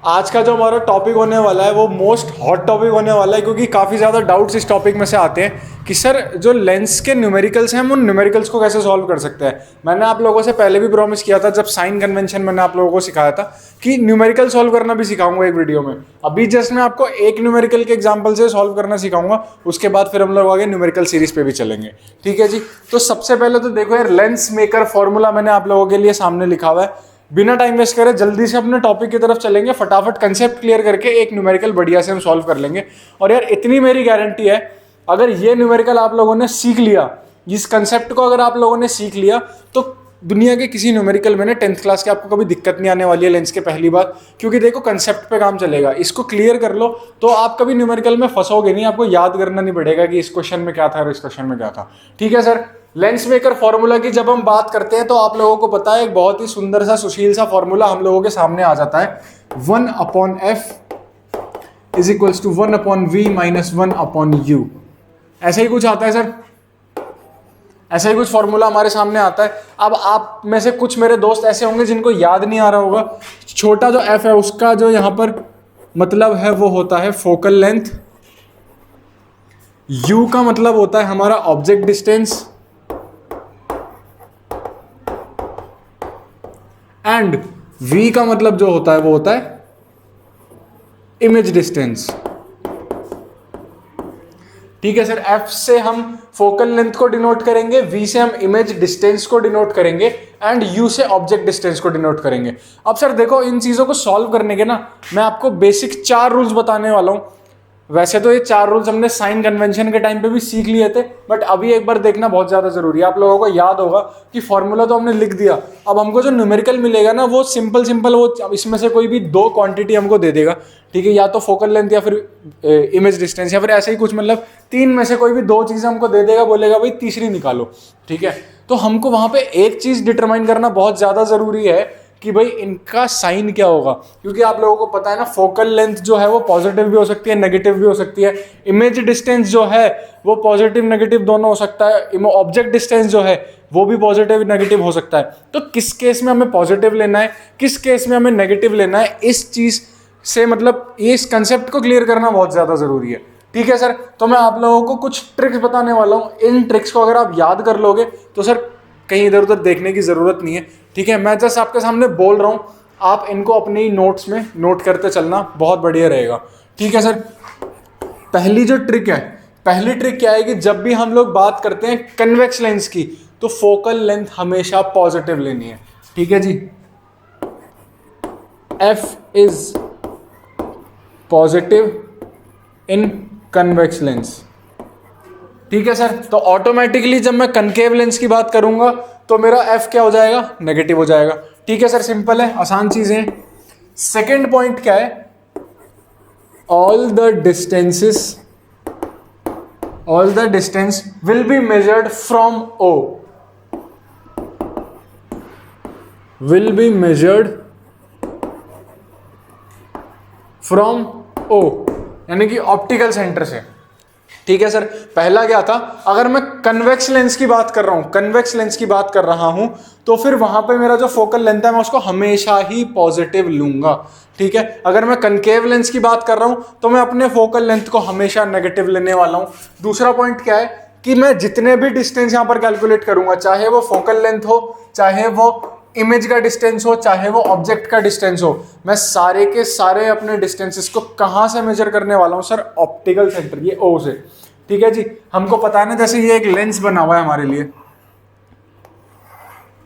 आज का जो हमारा टॉपिक होने वाला है वो मोस्ट हॉट टॉपिक होने वाला है, क्योंकि काफ़ी ज़्यादा डाउट्स इस टॉपिक में से आते हैं कि सर जो लेंस के न्यूमेरिकल्स हैं हम उन न्यूमेरिकल्स को कैसे सॉल्व कर सकते हैं। मैंने आप लोगों से पहले भी प्रॉमिस किया था, जब साइन कन्वेंशन मैंने आप लोगों को सिखाया था कि न्यूमेरिकल सॉल्व करना भी सिखाऊंगा एक वीडियो में। अभी जस्ट मैं आपको एक न्यूमेरिकल के एग्जाम्पल से सॉल्व करना सिखाऊंगा, उसके बाद फिर हम लोग आगे न्यूमेरिकल सीरीज पे भी चलेंगे। ठीक है जी। तो सबसे पहले तो देखो यार, लेंस मेकर फॉर्मूला मैंने आप लोगों के लिए सामने लिखा हुआ है। बिना टाइम वेस्ट करे जल्दी से अपने टॉपिक की तरफ चलेंगे, फटाफट कंसेप्ट क्लियर करके एक न्यूमेरिकल बढ़िया से हम सॉल्व कर लेंगे। और यार इतनी मेरी गारंटी है, अगर ये न्यूमेरिकल आप लोगों ने सीख लिया, इस कंसेप्ट को अगर आप लोगों ने सीख लिया, तो दुनिया के किसी न्यूमेरिकल में ना 10th क्लास के आपको कभी दिक्कत नहीं आने वाली है लेंस के। पहली बात, क्योंकि देखो कंसेप्ट पे काम चलेगा, इसको क्लियर कर लो तो आप कभी न्यूमेरिकल में फंसोगे नहीं, आपको याद करना नहीं पड़ेगा कि इस क्वेश्चन में क्या था और इस क्वेश्चन में क्या था। ठीक है सर। लेंस मेकर फॉर्मूला की जब हम बात करते हैं तो आप लोगों को पता है एक बहुत ही सुंदर सा सुशील सा फॉर्मूला हम लोगों के सामने आ जाता है, 1/f is equals to 1/v minus 1/u। ऐसा ही कुछ आता है सर, ऐसा ही कुछ फॉर्मूला हमारे सामने आता है। अब आप में से कुछ मेरे दोस्त ऐसे होंगे जिनको याद नहीं आ रहा होगा, छोटा जो f है उसका जो यहां पर मतलब है वो होता है फोकल लेंथ, u का मतलब होता है हमारा ऑब्जेक्ट डिस्टेंस, एंड v का मतलब जो होता है वो होता है इमेज डिस्टेंस। ठीक है सर। f से हम फोकल लेंथ को डिनोट करेंगे, v से हम इमेज डिस्टेंस को डिनोट करेंगे, एंड u से ऑब्जेक्ट डिस्टेंस को डिनोट करेंगे। अब सर देखो, इन चीजों को सॉल्व करने के ना मैं आपको बेसिक 4 रूल्स बताने वाला हूं। वैसे तो ये 4 रूल्स हमने साइन कन्वेंशन के टाइम पे भी सीख लिए थे, बट अभी एक बार देखना बहुत ज्यादा जरूरी है। आप लोगों को याद होगा कि फॉर्मूला तो हमने लिख दिया, अब हमको जो न्यूमेरिकल मिलेगा ना वो सिंपल वो इसमें से कोई भी 2 क्वांटिटी हमको दे देगा। ठीक है, या तो फोकल लेंथ या फिर इमेज डिस्टेंस या फिर ऐसे ही कुछ, मतलब 3 में से कोई भी 2 चीजें हमको दे देगा, बोलेगा भाई तीसरी निकालो। ठीक है, तो हमको वहां पे एक चीज डिटरमाइन करना बहुत ज्यादा जरूरी है कि भाई इनका साइन क्या होगा, क्योंकि आप लोगों को पता है ना फोकल लेंथ जो है वो पॉजिटिव भी हो सकती है, नेगेटिव भी हो सकती है। इमेज डिस्टेंस जो है वो पॉजिटिव नेगेटिव दोनों हो सकता है। ऑब्जेक्ट डिस्टेंस जो है वो भी पॉजिटिव नेगेटिव हो सकता है। तो किस केस में हमें पॉजिटिव लेना है, किस केस में हमें नेगेटिव लेना है, इस चीज से मतलब ये इस कंसेप्ट को क्लियर करना बहुत ज्यादा जरूरी है। ठीक है सर। तो मैं आप लोगों को कुछ ट्रिक्स बताने वाला हूँ, इन ट्रिक्स को अगर आप याद कर लोगे तो सर कहीं इधर उधर देखने की जरूरत नहीं है। ठीक है, मैं जस्ट आपके सामने बोल रहा हूं, आप इनको अपने ही नोट्स में नोट करते चलना, बहुत बढ़िया रहेगा। ठीक है सर। पहली जो ट्रिक है, पहली ट्रिक क्या है कि जब भी हम लोग बात करते हैं कन्वेक्स लेंस की, तो फोकल लेंथ हमेशा पॉजिटिव लेनी है। ठीक है जी। f is positive in convex lens. ठीक है सर। तो ऑटोमेटिकली जब मैं कनकेव लेंस की बात करूंगा तो मेरा f क्या हो जाएगा, नेगेटिव हो जाएगा। ठीक है सर, सिंपल है, आसान चीजें। सेकेंड पॉइंट क्या है, all the distance will be measured from o, will be measured from o, यानी कि ऑप्टिकल सेंटर से। ठीक है सर। पहला क्या था, अगर मैं कन्वेक्स लेंस की बात कर रहा हूं तो फिर वहां पे मेरा जो फोकल लेंथ है मैं उसको हमेशा ही पॉजिटिव लूंगा। ठीक है। अगर मैं कनकेव लेंस की बात कर रहा हूं तो मैं अपने फोकल लेंथ को हमेशा नेगेटिव लेने वाला हूं। दूसरा पॉइंट क्या है कि मैं जितने भी डिस्टेंस यहां पर कैलकुलेट करूंगा, चाहे वो फोकल लेंथ हो, चाहे वो इमेज का डिस्टेंस हो, चाहे वो ऑब्जेक्ट का डिस्टेंस हो, मैं सारे के सारे अपने डिस्टेंसेस को कहां से मेजर करने वाला हूं सर, ऑप्टिकल सेंटर, ये ओ से। ठीक है जी। हमको पता है ना, जैसे ये एक लेंस बना हुआ है हमारे लिए,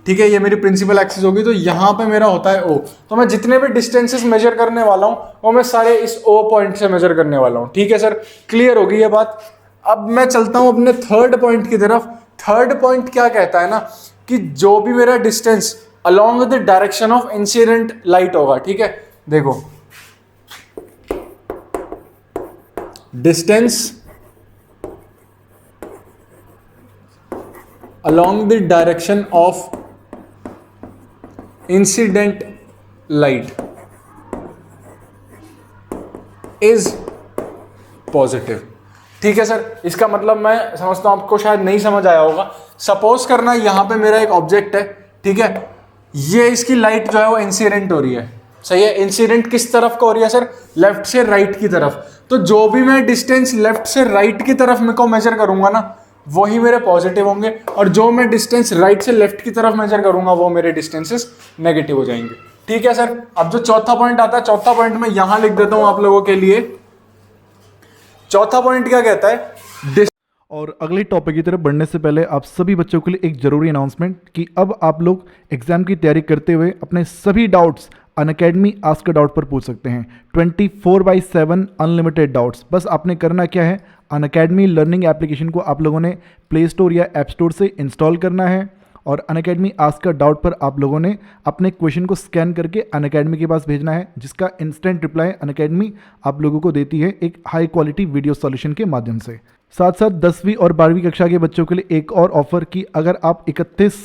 ठीक है, ये मेरी प्रिंसिपल एक्सिस होगी, तो यहां पे मेरा होता है ओ, तो मैं जितने भी डिस्टेंसेस मेजर करने वाला हूं वो मैं सारे इस ओ पॉइंट से मेजर करने वाला हूं। ठीक है सर, क्लियर होगी ये बात। अब मैं चलता हूं अपने थर्ड पॉइंट की तरफ। थर्ड पॉइंट क्या कहता है ना कि जो भी मेरा distance along the direction of incident light होगा, ठीक है, देखो distance along the direction of incident light is positive. ठीक है सर। इसका मतलब मैं समझता हूं आपको शायद नहीं समझ आया होगा। सपोज करना यहां पे मेरा एक ऑब्जेक्ट है, ठीक है, ये इसकी लाइट जो है वो इंसिडेंट हो रही है, सही है। इंसिडेंट किस तरफ को हो रही है सर? लेफ्ट से राइट की तरफ। तो जो भी मैं डिस्टेंस लेफ्ट से राइट की तरफ मेरे को मेजर करूंगा ना, वही मेरे पॉजिटिव होंगे, और जो मैं डिस्टेंस राइट से लेफ्ट की तरफ मेजर करूंगा वो मेरे डिस्टेंसेस नेगेटिव हो जाएंगे। ठीक है सर। अब जो चौथा पॉइंट आता है, चौथा पॉइंट मैं यहां लिख देता हूं आप लोगों के लिए। चौथा पॉइंट क्या कहता है? और अगले टॉपिक की तरफ बढ़ने से पहले आप सभी बच्चों के लिए एक जरूरी अनाउंसमेंट कि अब आप लोग एग्जाम की तैयारी करते हुए अपने सभी doubts Unacademy ask a doubt पर पूछ सकते हैं। 24/7 अनलिमिटेड डाउट्स। बस आपने करना क्या है, अनअकैडमी लर्निंग एप्लीकेशन को आप लोगों ने प्ले स्टोर या ऐप स्टोर से इंस्टॉल करना है, और अनअकैडमी आस्क अ डाउट पर आप लोगों ने अपने क्वेश्चन को स्कैन करके अनअकैडमी के पास भेजना है, जिसका इंस्टेंट रिप्लाई अनअकैडमी आप लोगों को देती है एक हाई क्वालिटी वीडियो सॉल्यूशन के माध्यम से। साथ साथ 10वीं और 12वीं कक्षा के बच्चों के लिए एक और ऑफर कि अगर आप 31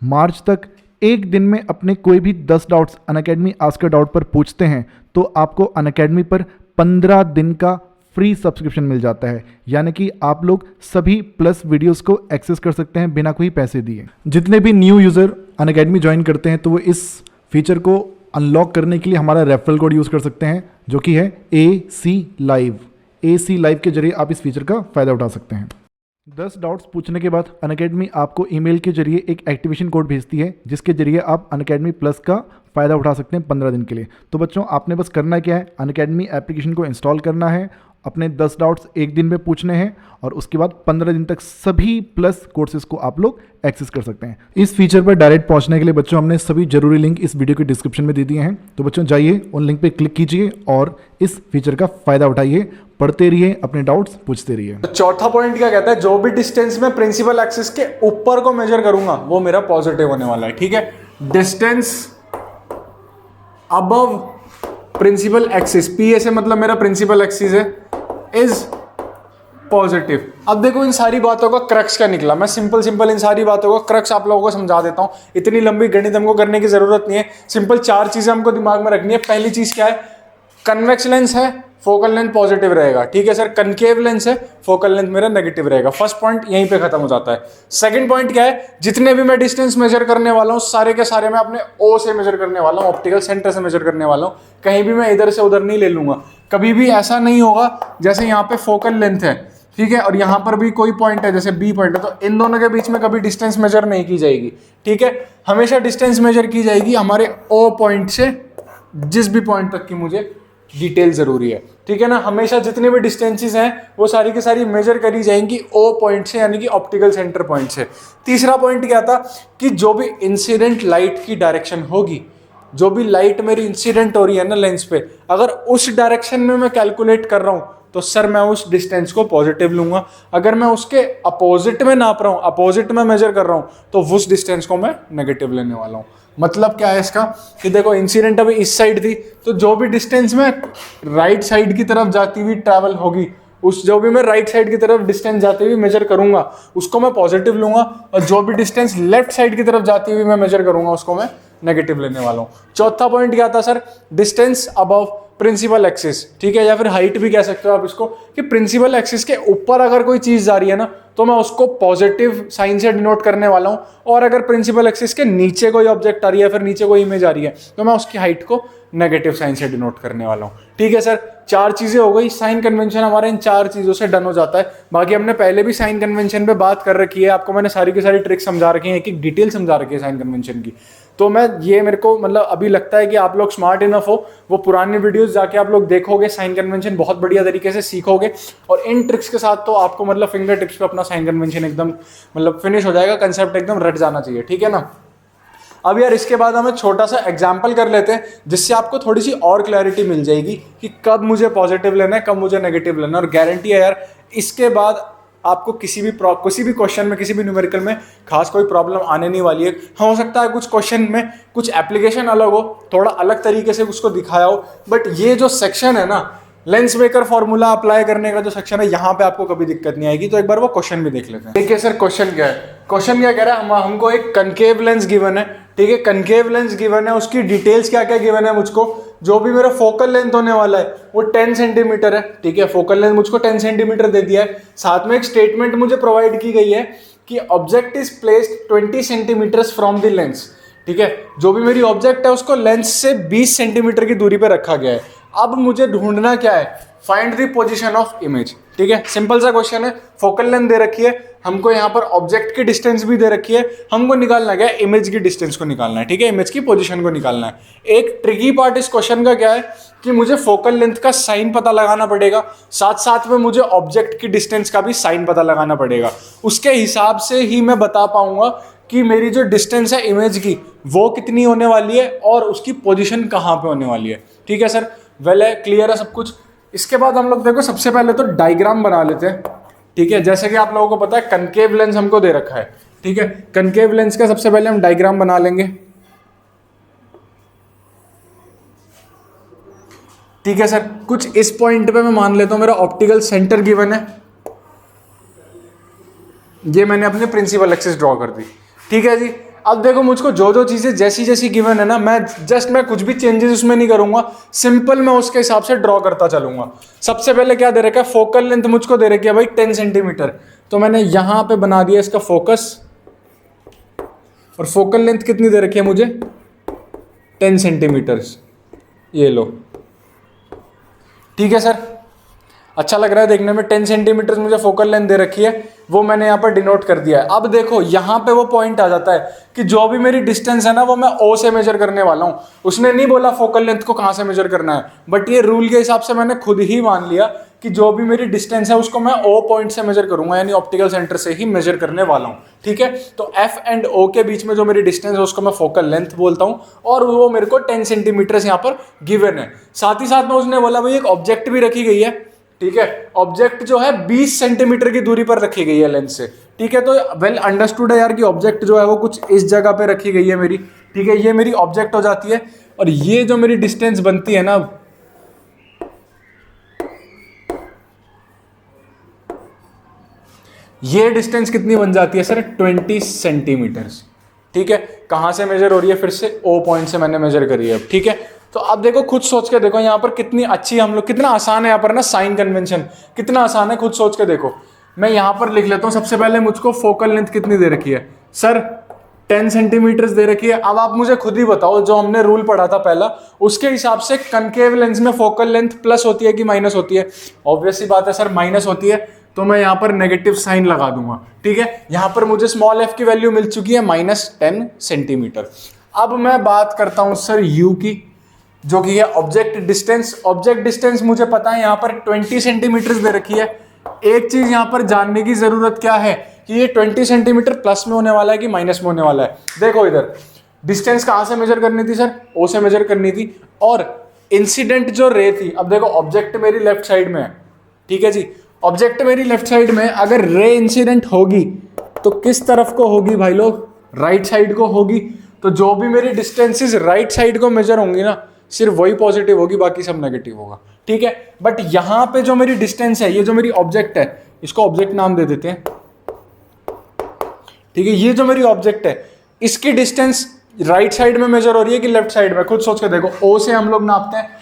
मार्च तक एक दिन में अपने कोई भी 10 doubts Unacademy ask a doubt पर पूछते हैं तो आपको अनअकैडमी पर 15 दिन का फ्री सब्सक्रिप्शन मिल जाता है। यानी कि आप लोग सभी प्लस वीडियोस को एक्सेस कर सकते हैं बिना कोई पैसे दिए। जितने भी न्यू यूज़र अनअकैडमी ज्वाइन करते हैं तो वो इस फीचर को अनलॉक करने के लिए हमारा रेफरल कोड यूज़ कर सकते हैं, जो कि है AC लाइव। AC लाइव के जरिए आप इस फीचर का फ़ायदा उठा सकते हैं। 10 डाउट्स पूछने के बाद अनअकैडमी आपको ईमेल के जरिए एक एक्टिवेशन कोड भेजती है, जिसके जरिए आप अनअकैडमी प्लस का फ़ायदा उठा सकते हैं 15 दिन के लिए। तो बच्चों, आपने बस करना क्या है, अनअकैडमी एप्लीकेशन को इंस्टॉल करना है, अपने 10 डाउट्स एक दिन में पूछने हैं, और उसके बाद 15 दिन तक सभी प्लस कोर्सेज को आप लोग एक्सेस कर सकते हैं। इस फीचर पर डायरेक्ट पहुंचने के लिए बच्चों हमने सभी जरूरी लिंक इस वीडियो के डिस्क्रिप्शन में दे दिए हैं। तो बच्चों जाइए, उन लिंक पे क्लिक कीजिए और इस फीचर का फ़ायदा उठाइए, पढ़ते रहिए, अपने डाउट्स पूछते रहिए। तो चौथा पॉइंट क्या कहता है? जो भी डिस्टेंस मैं प्रिंसिपल एक्सिस के ऊपर को मेजर करूंगा वो मेरा पॉजिटिव होने वाला है। ठीक है। Distance above principal axis, P से मतलब मेरा प्रिंसिपल एक्सिस है, इज पॉजिटिव। अब देखो इन सारी बातों का क्रक्स क्या निकला। मैं सिंपल इन सारी बातों का क्रक्स आप लोगों को समझा देता हूं। इतनी लंबी गणित हमको करने की जरूरत नहीं है। सिंपल 4 चीजें हमको दिमाग में रखनी है। पहली चीज क्या है? कन्वेक्स लेंस है, फोकल लेंथ पॉजिटिव रहेगा। ठीक है सर। कनकेव लेंस है, फोकल लेंथ मेरा नेगेटिव रहेगा। फर्स्ट पॉइंट यहीं पे खत्म हो जाता है। सेकंड पॉइंट क्या है? जितने भी मैं डिस्टेंस मेजर करने वाला हूं सारे के सारे मैं अपने ओ से मेजर करने वाला हूं, ऑप्टिकल सेंटर से मेजर करने वाला हूं। कहीं भी मैं इधर से उधर नहीं ले लूंगा। कभी भी ऐसा नहीं होगा जैसे यहाँ पे फोकल लेंथ है, ठीक है, और यहाँ पर भी कोई पॉइंट है जैसे बी पॉइंट है, तो इन दोनों के बीच में कभी डिस्टेंस मेजर नहीं की जाएगी। ठीक है। हमेशा डिस्टेंस मेजर की जाएगी हमारे ओ पॉइंट से जिस भी पॉइंट तक की मुझे डिटेल जरूरी है। ठीक है ना। हमेशा जितने भी डिस्टेंसेस हैं वो सारी की सारी मेजर करी जाएंगी ओ पॉइंट से, यानी कि ऑप्टिकल सेंटर पॉइंट से। तीसरा पॉइंट क्या था कि जो भी इंसिडेंट लाइट की डायरेक्शन होगी, जो भी लाइट मेरी इंसिडेंट हो रही है ना लेंस पे, अगर उस डायरेक्शन में मैं कैलकुलेट कर रहा हूं तो सर मैं उस डिस्टेंस को पॉजिटिव लूंगा। अगर मैं उसके अपोजिट में नाप रहा हूं, अपोजिट में मेजर कर रहा हूं, तो उस डिस्टेंस को मैं नेगेटिव लेने वाला हूं। मतलब क्या है इसका कि देखो इंसिडेंट अभी इस साइड थी, तो जो भी डिस्टेंस में राइट साइड की तरफ जाती हुई ट्रैवल होगी, उस जो भी मैं राइट साइड की तरफ डिस्टेंस जाते हुए मेजर करूंगा उसको मैं पॉजिटिव लूंगा, और जो भी डिस्टेंस लेफ्ट साइड की तरफ जाती हुई मैं मेजर करूंगा उसको मैं नेगेटिव लेने वाला हूं। चौथा पॉइंट क्या था sir? Distance above principal axis. ठीक है, या फिर हाइट भी कह सकते हो आप इसको, कि प्रिंसिपल एक्सिस के ऊपर अगर कोई चीज जा रही है ना तो मैं उसको पॉजिटिव साइन से डिनोट करने वाला हूं, और अगर प्रिंसिपल एक्सिस के नीचे कोई ऑब्जेक्ट आ रही है, फिर नीचे कोई इमेज आ रही है, तो मैं उसकी हाइट को नेगेटिव साइन से डिनोट करने वाला हूं। ठीक है सर। 4 चीजें हो गई। साइन कन्वेंशन हमारे इन 4 चीजों से डन हो जाता है। बाकी हमने पहले भी साइन कन्वेंशन पे बात कर रखी है, आपको मैंने सारी की सारी ट्रिक समझा रखी है, एक एक डिटेल समझा रखी है साइन कन्वेंशन की। तो मैं ये मेरे को मतलब अभी लगता है कि आप लोग स्मार्ट इनफ हो, वो पुरानी वीडियोस जाके आप लोग देखोगे, साइन कन्वेंशन बहुत बढ़िया तरीके से सीखोगे, और इन ट्रिक्स के साथ तो आपको मतलब फिंगर टिप्स पे अपना साइन कन्वेंशन एकदम मतलब फिनिश हो जाएगा, कंसेप्ट एकदम रट जाना चाहिए। ठीक है ना। अब यार इसके बाद हम एक छोटा सा एग्जाम्पल कर लेते हैं, जिससे आपको थोड़ी सी और क्लैरिटी मिल जाएगी कि कब मुझे पॉजिटिव लेना है, कब मुझे नेगेटिव लेना है। और गारंटी है यार इसके बाद आपको किसी भी क्वेश्चन में, किसी भी न्यूमेरिकल में खास कोई प्रॉब्लम आने नहीं वाली है। हो सकता है कुछ क्वेश्चन में कुछ एप्लीकेशन अलग हो, थोड़ा अलग तरीके से उसको दिखाया हो, बट ये जो सेक्शन है ना, लेंस मेकर फॉर्मूला अप्लाई करने का जो सेक्शन है, यहाँ पे आपको कभी दिक्कत नहीं आएगी। तो एक बार वो क्वेश्चन भी देख लेते हैं। देखिए सर क्वेश्चन क्या है। क्वेश्चन क्या कह रहा है, हमको एक कनकेव लेंस गिवन है। ठीक है, कनकेव लेंस गिवन है, उसकी डिटेल्स क्या क्या गिवन है मुझको। जो भी मेरा फोकल लेंथ होने वाला है वो 10 सेंटीमीटर है। ठीक है, फोकल लेंथ मुझको 10 सेंटीमीटर दे दिया है। साथ में एक स्टेटमेंट मुझे प्रोवाइड की गई है कि object is placed 20 centimetres from the lens. ठीक है, जो भी मेरी ऑब्जेक्ट है उसको लेंस से 20 सेंटीमीटर की दूरी पे रखा गया है। अब मुझे ढूंढना क्या है, find the position of image. ठीक है, सिंपल सा क्वेश्चन है, फोकल लेंथ दे रखी है हमको, यहाँ पर ऑब्जेक्ट की डिस्टेंस भी दे रखी है, हमको निकालना क्या है, इमेज की डिस्टेंस को निकालना है। ठीक है, इमेज की पोजीशन को निकालना है। एक ट्रिकी पार्ट इस क्वेश्चन का क्या है कि मुझे फोकल लेंथ का साइन पता लगाना पड़ेगा, साथ साथ में मुझे ऑब्जेक्ट की डिस्टेंस का भी साइन पता लगाना पड़ेगा। उसके हिसाब से ही मैं बता पाऊंगा कि मेरी जो डिस्टेंस है इमेज की वो कितनी होने वाली है और उसकी पोजीशन कहाँ पे होने वाली है। ठीक है सर, वेल है, क्लियर है सब कुछ। इसके बाद हम लोग देखो सबसे पहले तो डायग्राम बना लेते हैं। ठीक है, जैसे कि आप लोगों को पता है कनकेव लेंस हमको दे रखा है। ठीक है, कनकेव लेंस का सबसे पहले हम डायग्राम बना लेंगे। ठीक है सर, कुछ इस पॉइंट पे मैं मान लेता हूं मेरा ऑप्टिकल सेंटर गिवन है, ये मैंने अपने प्रिंसिपल एक्सिस ड्रॉ कर दी। ठीक है जी, अब देखो मुझको जो जो चीजें जैसी जैसी गिवन है ना, मैं कुछ भी चेंजेस उसमें नहीं करूंगा, सिंपल मैं उसके हिसाब से ड्रॉ करता चलूंगा। सबसे पहले क्या दे रखा है, फोकल लेंथ मुझको दे रखी है भाई 10 सेंटीमीटर, तो मैंने यहां पे बना दिया इसका फोकस, और फोकल लेंथ कितनी दे रखी है मुझे 10 सेंटीमीटर, ये लो। ठीक है सर, अच्छा लग रहा है देखने में, 10 सेंटीमीटर मुझे फोकल लेंथ दे रखी है, वो मैंने यहाँ पर डिनोट कर दिया है। अब देखो यहाँ पे वो पॉइंट आ जाता है कि जो भी मेरी डिस्टेंस है ना वो मैं ओ से मेजर करने वाला हूँ। उसने नहीं बोला फोकल लेंथ को कहाँ से मेजर करना है, बट ये रूल के हिसाब से मैंने खुद ही मान लिया कि जो भी मेरी डिस्टेंस है उसको मैं ओ पॉइंट से मेजर करूंगा, यानी ऑप्टिकल सेंटर से ही मेजर करने वाला हूँ। ठीक है, तो एफ एंड ओ के बीच में जो मेरी डिस्टेंस है उसको मैं फोकल लेंथ बोलता हूँ, और वो मेरे को 10 सेंटीमीटर यहाँ पर गिवन है। साथ ही साथ में उसने बोला भाई एक ऑब्जेक्ट भी रखी गई है। ठीक है, ऑब्जेक्ट जो है 20 सेंटीमीटर की दूरी पर रखी गई है लेंस से। ठीक है, तो वेल अंडरस्टूड है यार कि ऑब्जेक्ट जो है वो कुछ इस जगह पे रखी गई है मेरी। ठीक है, ये मेरी ऑब्जेक्ट हो जाती है, और ये जो मेरी डिस्टेंस बनती है ना, ये डिस्टेंस कितनी बन जाती है सर 20 सेंटीमीटर। ठीक है, कहां से मेजर हो रही है, फिर से ओ पॉइंट से मैंने मेजर करी है। ठीक है, तो अब देखो खुद सोच के देखो यहाँ पर कितनी अच्छी हम लोग, कितना आसान है यहाँ पर ना साइन कन्वेंशन, कितना आसान है, खुद सोच के देखो। मैं यहाँ पर लिख लेता हूँ, सबसे पहले मुझको फोकल लेंथ कितनी दे रखी है सर 10 सेंटीमीटर दे रखी है। अब आप मुझे खुद ही बताओ, जो हमने रूल पढ़ा था पहला उसके हिसाब से कनकेव लेंस में फोकल लेंथ प्लस होती है कि माइनस होती है? ऑब्वियस सी बात है सर माइनस होती है, तो मैं यहाँ पर नेगेटिव साइन लगा दूंगा। ठीक है, यहाँ पर मुझे स्मॉल एफ की वैल्यू मिल चुकी है -10 सेंटीमीटर। अब मैं बात करता हूँ सर यू की, जो कि है ऑब्जेक्ट डिस्टेंस। ऑब्जेक्ट डिस्टेंस मुझे पता है यहाँ पर 20 सेंटीमीटर दे रखी है। एक चीज यहाँ पर जानने की जरूरत क्या है कि ये 20 सेंटीमीटर प्लस में होने वाला है कि माइनस में होने वाला है। देखो इधर डिस्टेंस कहाँ से मेजर करनी थी सर, ओ से मेजर करनी थी, और इंसिडेंट जो रे थी, अब देखो ऑब्जेक्ट मेरी लेफ्ट साइड में है। ठीक है जी, ऑब्जेक्ट मेरी लेफ्ट साइड में, अगर रे इंसिडेंट होगी तो किस तरफ को होगी भाई लोग, राइट साइड को होगी। तो जो भी मेरी डिस्टेंसेस राइट साइड को मेजर होंगी ना, सिर्फ वही पॉजिटिव होगी, बाकी सब नेगेटिव होगा। ठीक है, बट यहां पे जो मेरी डिस्टेंस है, ये जो मेरी ऑब्जेक्ट है, इसको ऑब्जेक्ट नाम दे देते हैं। ठीक है, ये जो मेरी ऑब्जेक्ट है इसकी डिस्टेंस राइट साइड में मेजर हो रही है कि लेफ्ट साइड में, खुद सोच के देखो। ओ से हम लोग नापते हैं,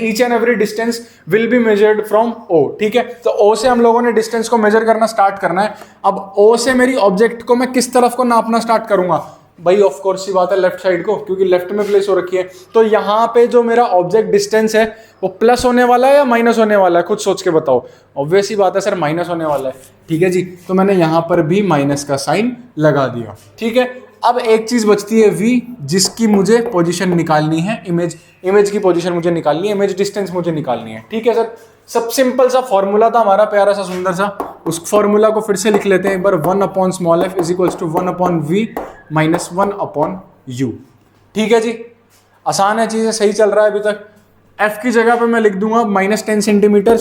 each and every distance will be measured from O. ठीक है, तो ओ से हम लोगों ने डिस्टेंस को मेजर करना स्टार्ट करना है। अब ओ से मेरी ऑब्जेक्ट को मैं किस तरफ को नापना स्टार्ट करूंगा भाई, ऑफ कोर्स सी बात है लेफ्ट साइड को, क्योंकि लेफ्ट में प्लेस हो रखी है। तो यहाँ पे जो मेरा ऑब्जेक्ट डिस्टेंस है वो प्लस होने वाला है या माइनस होने वाला है, खुद सोच के बताओ। ऑब्वियस ही बात है सर माइनस होने वाला है। ठीक है जी, तो मैंने यहाँ पर भी माइनस का साइन लगा दिया। ठीक है, अब एक चीज बचती है v, जिसकी मुझे पोजीशन निकालनी है, इमेज की पोजीशन मुझे निकालनी है, इमेज डिस्टेंस मुझे निकालनी है। ठीक है सर, सब सिंपल सा फॉर्मूला था हमारा, प्यारा सा सुंदर सा। उस फॉर्मूला को फिर से लिख लेते हैं एक बार, 1/f is equals to 1/v minus 1/u। ठीक है जी, आसान है, चीजें सही चल रहा है अभी तक। f की जगह पे मैं लिख दूंगा -10 सेंटीमीटर।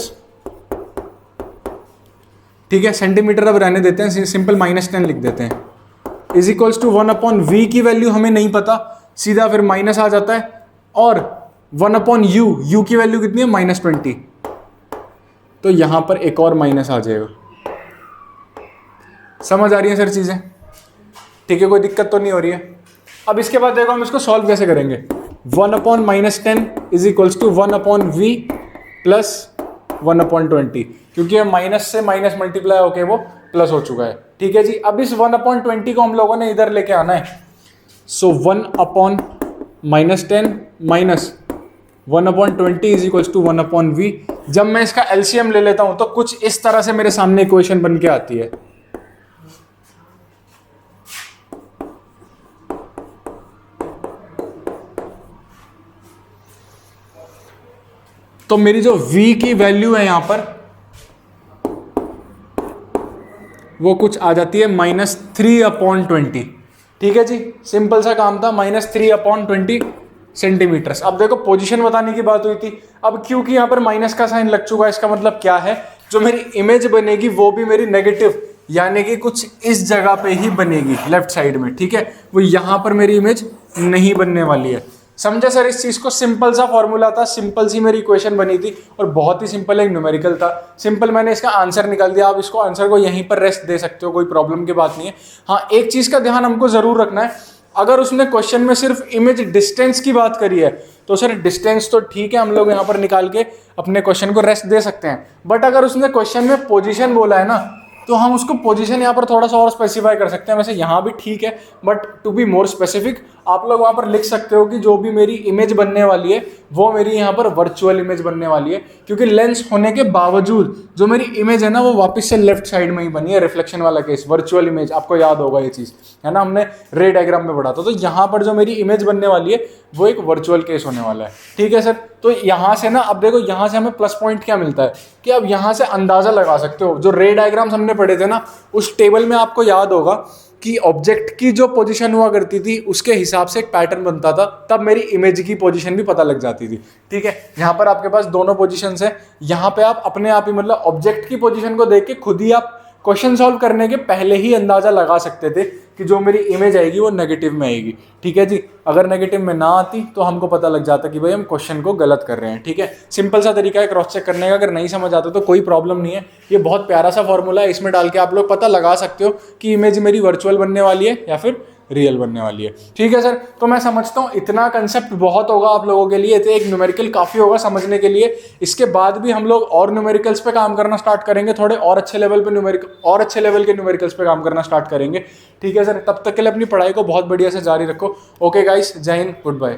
ठीक है, सेंटीमीटर अब रहने देते हैं, सिंपल -10 लिख देते हैं, इज इक्वल्स टू 1/v की वैल्यू हमें नहीं पता, सीधा फिर माइनस आ जाता है, और 1/u की वैल्यू कितनी है -20, तो यहां पर एक और माइनस आ जाएगा। समझ आ रही है सर चीजें? ठीक है, कोई दिक्कत तो नहीं हो रही है। अब इसके बाद देखो हम इसको सॉल्व कैसे करेंगे। 1/-10 is equals to 1/v plus 1/20, क्योंकि ये माइनस से माइनस मल्टीप्लाई होके वो प्लस हो चुका है। ठीक है जी, अब इस 1/20 को हम लोगों ने इधर लेके आना है। So 1/-10 minus 1/20 is equals to 1/v। जब मैं इसका एलसीएम ले लेता हूं तो कुछ इस तरह से मेरे सामने इक्वेशन बन के आती है। तो मेरी जो v की वैल्यू है यहां पर वो कुछ आ जाती है -3/20। ठीक है जी, सिंपल सा काम था, -3/20 सेंटीमीटर्स। अब देखो पोजीशन बताने की बात हुई थी, अब क्योंकि यहाँ पर माइनस का साइन लग चुका है, इसका मतलब क्या है, जो मेरी इमेज बनेगी वो भी मेरी नेगेटिव, यानी कि कुछ इस जगह पे ही बनेगी लेफ्ट साइड में। ठीक है, वो यहाँ पर मेरी इमेज नहीं बनने वाली है। समझे सर इस चीज को? सिंपल सा फॉर्मूला था, सिंपल सी मेरी इक्वेशन बनी थी और बहुत ही सिंपल एक न्यूमेरिकल था। सिंपल मैंने इसका आंसर निकाल दिया। आप इसको आंसर को यहीं पर रेस्ट दे सकते हो, कोई प्रॉब्लम की बात नहीं है। हाँ, एक चीज का ध्यान हमको जरूर रखना है, अगर उसने क्वेश्चन में सिर्फ इमेज डिस्टेंस की बात करी है तो सर डिस्टेंस तो ठीक है, हम लोग यहाँ पर निकाल के अपने क्वेश्चन को रेस्ट दे सकते हैं। बट अगर उसने क्वेश्चन में पोजीशन बोला है ना, तो हम उसको पोजीशन यहाँ पर थोड़ा सा और स्पेसिफाई कर सकते हैं। वैसे यहाँ भी ठीक है, but to be more specific आप लोग वहाँ पर लिख सकते हो कि जो भी मेरी इमेज बनने वाली है वो मेरी यहाँ पर वर्चुअल इमेज बनने वाली है, क्योंकि लेंस होने के बावजूद जो मेरी इमेज है ना वो वापस से लेफ्ट साइड में ही बनी है। रिफ्लेक्शन वाला केस, वर्चुअल इमेज, आपको याद होगा ये चीज़ है ना, हमने रे डायग्राम में पढ़ा था। तो यहाँ पर जो मेरी इमेज बनने वाली है वो एक वर्चुअल केस होने वाला है। ठीक है सर, तो यहाँ से ना, अब देखो यहाँ से हमें प्लस पॉइंट क्या मिलता है कि अब यहाँ से अंदाजा लगा सकते हो, जो रे डायग्राम्स हमने पढ़े थे ना, उस टेबल में आपको याद होगा कि ऑब्जेक्ट की जो पोजीशन हुआ करती थी उसके हिसाब से एक पैटर्न बनता था, तब मेरी इमेज की पोजीशन भी पता लग जाती थी। ठीक है, यहाँ पर आपके पास दोनों पोजीशंस है, यहाँ पे आप अपने आप ही मतलब ऑब्जेक्ट की पोजीशन को देख के खुद ही आप क्वेश्चन सॉल्व करने के पहले ही अंदाजा लगा सकते थे कि जो मेरी इमेज आएगी वो नेगेटिव में आएगी। ठीक है जी, अगर नेगेटिव में ना आती तो हमको पता लग जाता कि भाई हम क्वेश्चन को गलत कर रहे हैं। ठीक है, सिंपल सा तरीका है क्रॉस चेक करने का। अगर नहीं समझ आता तो कोई प्रॉब्लम नहीं है, ये बहुत प्यारा सा फॉर्मूला है, इसमें डाल के आप लोग पता लगा सकते हो कि इमेज मेरी वर्चुअल बनने वाली है या फिर रियल बनने वाली है। ठीक है सर, तो मैं समझता हूँ इतना कंसेप्ट बहुत होगा आप लोगों के लिए, तो एक न्यूमेरिकल काफ़ी होगा समझने के लिए। इसके बाद भी हम लोग और न्यूमेरिकल्स पे काम करना स्टार्ट करेंगे, थोड़े और अच्छे लेवल पे और अच्छे लेवल के न्यूमेरिकल्स पे काम करना स्टार्ट करेंगे। ठीक है सर, तब तक के लिए अपनी पढ़ाई को बहुत बढ़िया से जारी रखो। ओके गाइस, जय हिंद, गुड बाय।